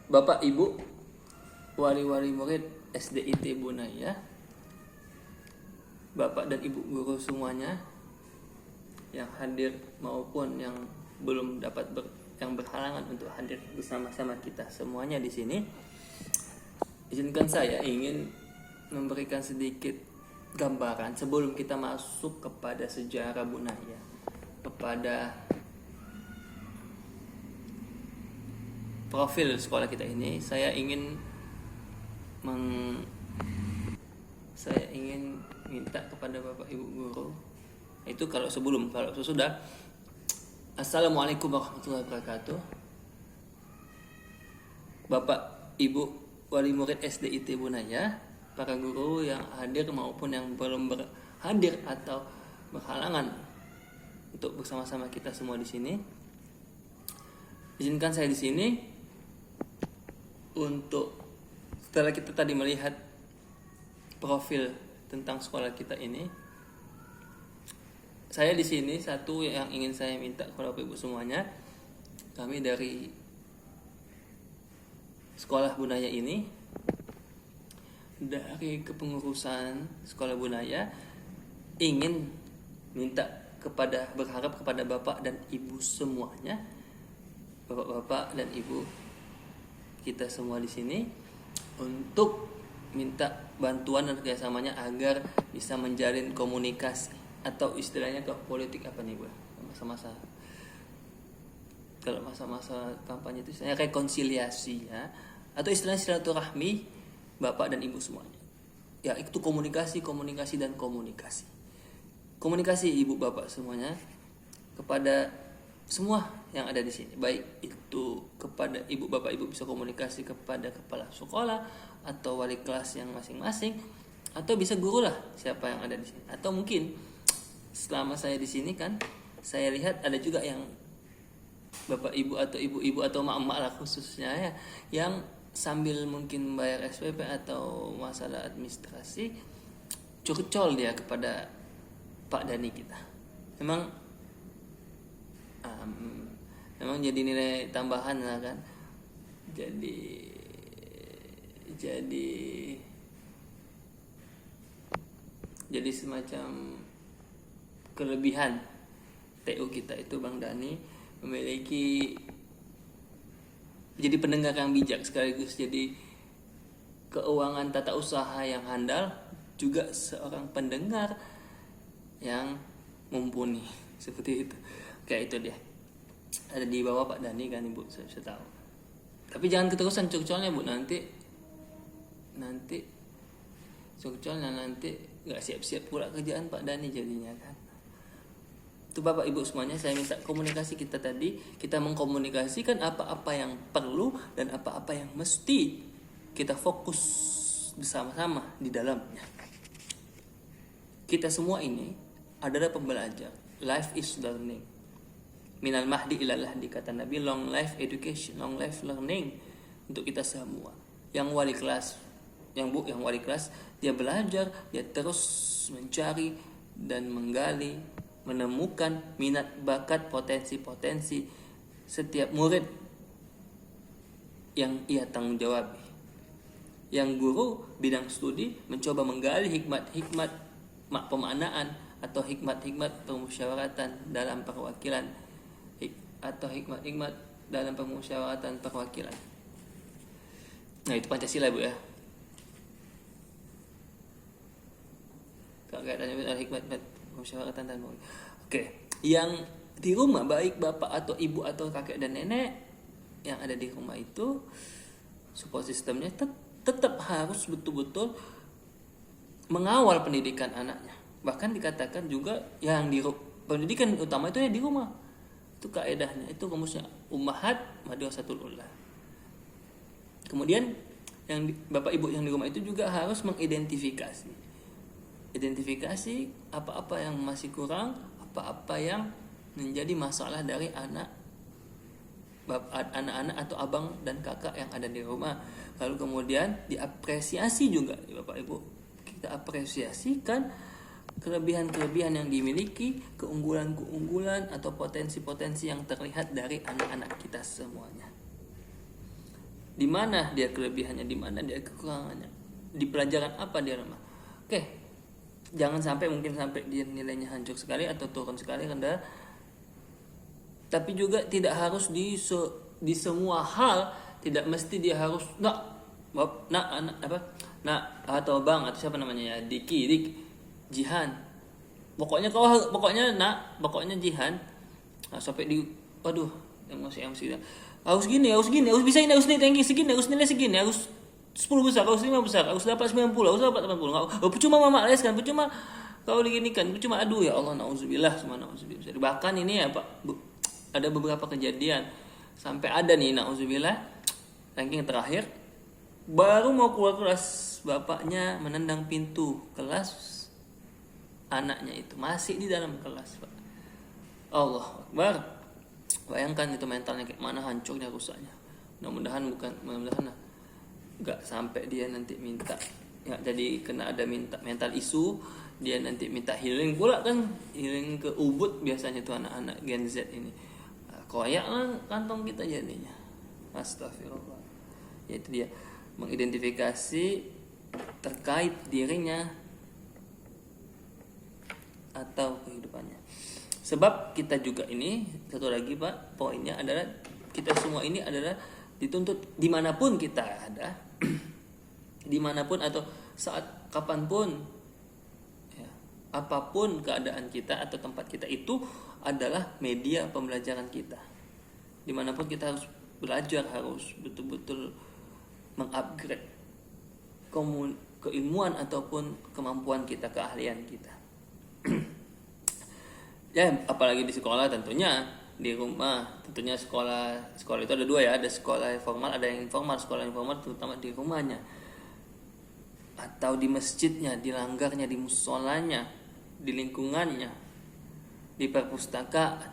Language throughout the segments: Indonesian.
Bapak Ibu wali-wali murid SDIT Bunaya, Bapak dan Ibu guru semuanya yang hadir maupun yang belum dapat yang berhalangan untuk hadir bersama-sama kita semuanya di sini. Izinkan saya ingin memberikan sedikit gambaran sebelum kita masuk kepada sejarah Bunaya, kepada profil sekolah kita ini. Saya ingin minta kepada Bapak Ibu guru, itu kalau sesudah. Assalamualaikum warahmatullahi wabarakatuh. Bapak Ibu wali murid SDIT Bunaya, para guru yang hadir maupun yang belum hadir atau berhalangan untuk bersama-sama kita semua di sini. Izinkan saya di sini untuk, setelah kita tadi melihat profil tentang sekolah kita ini, saya di sini satu yang ingin saya minta kepada Bapak Ibu semuanya, kami dari sekolah Bunaya ini, dari kepengurusan sekolah Bunaya, ingin berharap kepada Bapak dan Ibu semuanya, Bapak-bapak dan Ibu kita semua di sini, untuk minta bantuan dan kerjasamanya agar bisa menjalin komunikasi, atau istilahnya ke politik apa nih Bu? Kalau masa-masa kampanye itu istilahnya rekonsiliasi ya, atau istilahnya silaturahmi Bapak dan Ibu semuanya. Ya, itu komunikasi dan komunikasi. Komunikasi Ibu Bapak semuanya kepada semua yang ada di sini, baik itu kepada Ibu Bapak Ibu bisa komunikasi kepada kepala sekolah atau wali kelas yang masing-masing, atau bisa guru lah siapa yang ada di sini. Atau mungkin selama saya di sini kan, saya lihat ada juga yang Bapak Ibu atau ibu-ibu atau mak-mak lah khususnya ya, yang sambil mungkin bayar SPP atau masalah administrasi, curcol dia kepada Pak Dani kita. Memang jadi nilai tambahan lah kan, jadi semacam kelebihan TU kita itu Bang Dani memiliki, jadi pendengar yang bijak sekaligus jadi keuangan tata usaha yang handal, juga seorang pendengar yang mumpuni, seperti itu. Kayak itu dia, ada di bawah Pak Dani kan Ibu, saya bisa tahu. Tapi jangan keterusan curcolnya Bu, nanti curcolnya nanti nggak siap-siap pula kerjaan Pak Dani jadinya kan. Itu Bapak Ibu semuanya, saya minta komunikasi kita tadi, kita mengkomunikasikan apa-apa yang perlu dan apa-apa yang mesti kita fokus bersama-sama di dalamnya. Kita semua ini adalah pembelajar. Life is learning. Minal mahdi ilal lahdi, kata Nabi, long life education, long life learning untuk kita semua. Yang wali kelas, dia belajar, dia terus mencari dan menggali, menemukan minat, bakat, potensi setiap murid yang ia tanggung jawab. Yang guru bidang studi mencoba menggali hikmat-hikmat pemaknaan atau hikmat-hikmat permusyawaratan dalam perwakilan, atau hikmat-hikmat dalam permusyawaratan perwakilan. Nah, itu Pancasila Bu ya. Kalau kaitannya hikmat permusyawaratan dan Oke, yang di rumah, baik bapak atau ibu atau kakek dan nenek yang ada di rumah itu, support sistemnya tetap harus betul-betul mengawal pendidikan anaknya. Bahkan dikatakan juga yang pendidikan utama itu ya di rumah. Itu kaedahnya, itu rumusnya ummahat madrasatul ula. Kemudian yang bapak ibu yang di rumah itu juga harus mengidentifikasi apa-apa yang masih kurang, apa-apa yang menjadi masalah dari anak-anak atau abang dan kakak yang ada di rumah. Lalu kemudian diapresiasi juga Bapak Ibu, kita apresiasikan kelebihan-kelebihan yang dimiliki, keunggulan-keunggulan atau potensi-potensi yang terlihat dari anak-anak kita semuanya. Di mana dia kelebihannya, di mana dia kekurangannya, di pelajaran apa dia lemah. Oke, jangan sampai mungkin sampai dia nilainya hancur sekali atau turun sekali rendah. Tapi juga tidak harus di semua hal, tidak mesti dia harus atau bang atau siapa namanya ya, Dik Jihan. Pokoknya pokoknya Jihan. Nah, sampai di waduh emosi harus gini, harus bisa ini, harus nilai tinggi segini, harus nilai segini, harus 10 besar, harus 5 besar, harus dapat 90, harus dapat 80. Enggak, percuma mama les kan, percuma kau diginikan, percuma aduh ya Allah, nauzubillah, semua nauzubillah. Bahkan ini ya Pak, ada beberapa kejadian sampai ada nih nauzubillah, ranking terakhir baru mau keluar kelas, bapaknya menendang pintu kelas, anaknya itu masih di dalam kelas, Pak. Allah Akbar. Bayangkan itu mentalnya kayak mana hancurnya, rusaknya. Mudah-mudahan nggak sampai dia nanti minta ya, jadi kena ada mental isu, dia nanti minta healing pula kan, healing ke Ubud biasanya tuh anak-anak Gen Z ini. Koyak lah kantong kita jadinya. Astagfirullah. Yaitu dia mengidentifikasi terkait dirinya atau kehidupannya. Sebab kita juga ini, satu lagi Pak, poinnya adalah kita semua ini adalah dituntut dimanapun kita ada, dimanapun atau saat kapanpun, ya, apapun keadaan kita atau tempat kita, itu adalah media pembelajaran kita. Dimanapun kita harus belajar, harus betul-betul mengupgrade keilmuan ataupun kemampuan kita, keahlian kita. Ya, apalagi di sekolah tentunya, di rumah tentunya. Sekolah itu ada dua ya, ada sekolah formal, ada yang informal. Sekolah informal terutama di rumahnya atau di masjidnya, di langgarnya, di musolanya, di lingkungannya, di perpustakaan,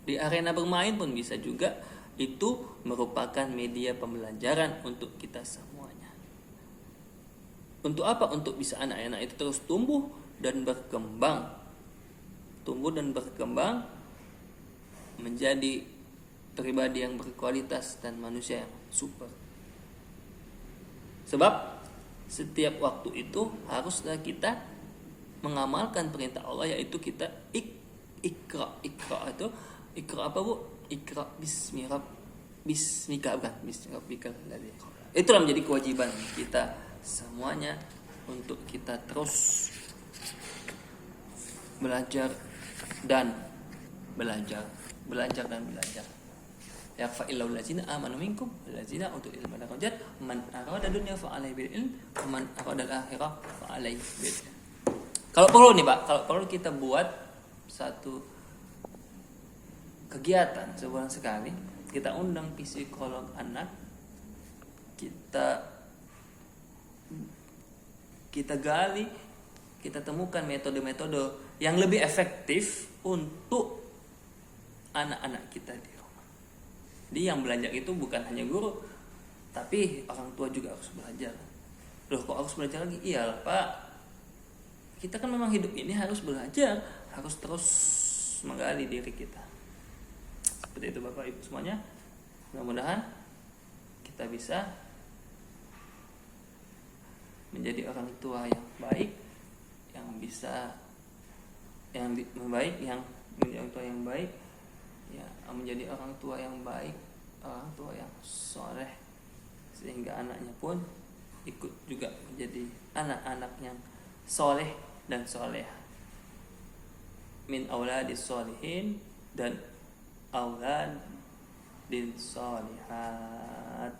di arena bermain pun bisa juga. Itu merupakan media pembelajaran untuk kita semuanya. Untuk apa? Untuk bisa anak-anak itu terus tumbuh dan berkembang menjadi pribadi yang berkualitas dan manusia yang super. Sebab setiap waktu itu haruslah kita mengamalkan perintah Allah, yaitu kita ikra itu ikra apa Bu? Ikra bismika. Itulah menjadi kewajiban kita semuanya untuk kita terus belajar dan belajar. Ya fa'ilul ladzina amanu minkum walladzina utul ilma darajat man arada dunya fa alaihi bil ilm wa man arada al akhirah fa alaihi bil. Kalau perlu nih Pak, kalau perlu kita buat satu kegiatan sebulan sekali, kita undang psikolog anak, kita gali, kita temukan metode-metode yang lebih efektif untuk anak-anak kita di rumah. Jadi yang belajar itu bukan hanya guru, tapi orang tua juga harus belajar. Loh, kok harus belajar lagi? Iyalah Pak, kita kan memang hidup ini harus belajar, harus terus menggali diri kita. Seperti itu Bapak Ibu semuanya. Mudah-mudahan kita bisa menjadi orang tua yang baik, yang bisa menjadi orang tua yang baik, ya, menjadi orang tua yang baik, orang tua yang soleh, sehingga anaknya pun ikut juga menjadi anak-anak yang soleh dan soleh, min auladis solihin dan auladin solihat.